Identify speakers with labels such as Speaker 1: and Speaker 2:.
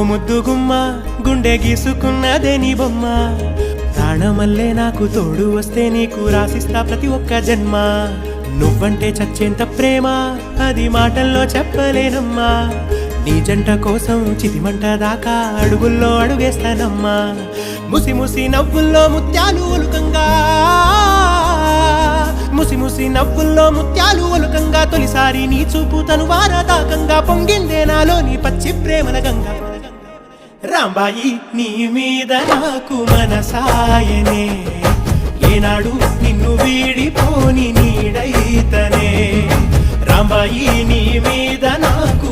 Speaker 1: ముద్దు గుమ్మ గుండె గీసుకున్నదే నీ బొమ్మ ప్రాణమల్లే నాకు తోడు వస్తే నీకు రాసిస్తా ప్రతి ఒక్క జన్మ నువ్వంటే చచ్చేంత ప్రేమ అది మాటల్లో చెప్పలేనమ్మా నీ జంట కోసం చితిమంట దాకా అడుగుల్లో అడుగేస్తానమ్మా ముసి ముసి నవ్వుల్లో ముత్యాలు ఒలుకంగా ముసి ముసి నవ్వుల్లో ముత్యాలు ఒలుకంగా తొలిసారి నీ చూపు తను వారదాకంగా పొంగిందే నాలో నీ పచ్చి ప్రేమల గంగా రాంబాయి నీ మీద నాకు మనసాయనే ఏనాడు నిన్ను వీడిపోని నీడైతనే రాంబాయి నీ మీద నాకు